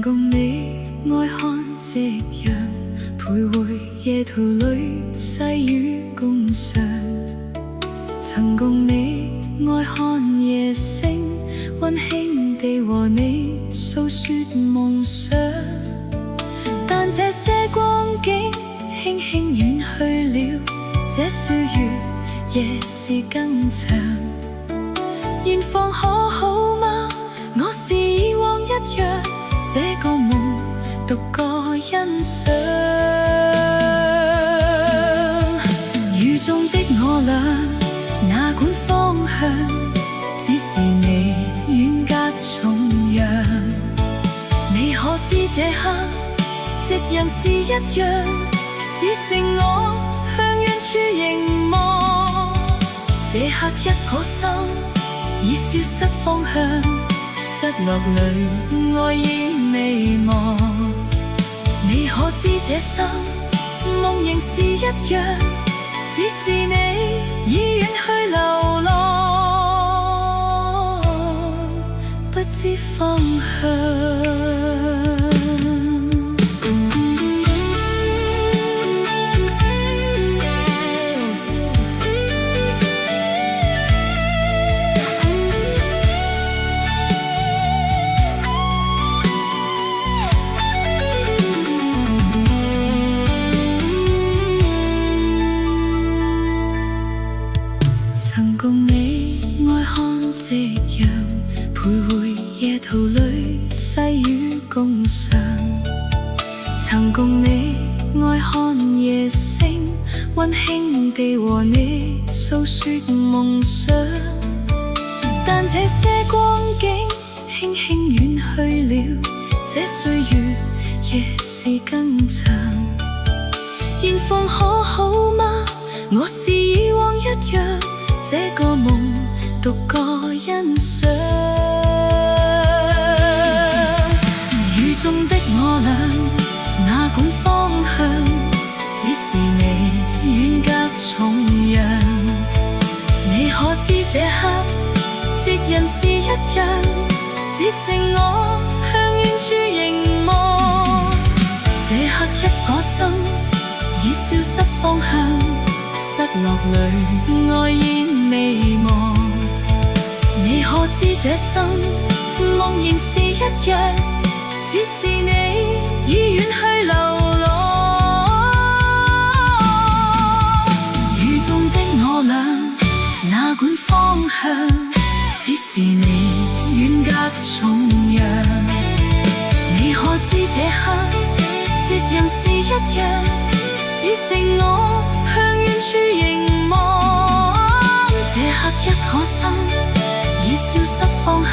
曾共你愛看夕陽，徘徊夜途裏，細雨共賞。曾共你愛看夜星，溫馨地和你訴說夢想。但這些光景輕輕遠去了，這歲月夜是更長。現況可好嗎？我是以往一樣，這個夢獨個欣賞。雨中的我倆，哪管方向，只是你遠隔重洋。你可知這刻，夕陽是一樣，只剩我向遠處凝望。這刻一顆心已消失方向，失落裏愛已未忘。你可知這生夢仍是一樣，只是你已遠去流浪，不知方向。曾共你愛看夕陽，徘徊夜途裏，細雨共賞。曾共你愛看夜星，溫馨地和你訴說夢想。但這些光景輕輕遠去了，這歲月夜是更長。現況可好嗎？我是以往一樣，這個夢獨個欣賞。雨中的我倆，哪管方向，只是你遠隔重洋。你可知這刻，夕陽是一樣，只剩我向遠處凝望。這刻一顆心已消失方向，失落裏愛已未忘。你可知這生夢仍是一樣，只是你已遠去流浪。雨中的我倆，哪管方向，只是你遠隔重洋。你可知這刻，夕陽是一樣，只剩我向遠處凝望。這刻一顆心已消失方向，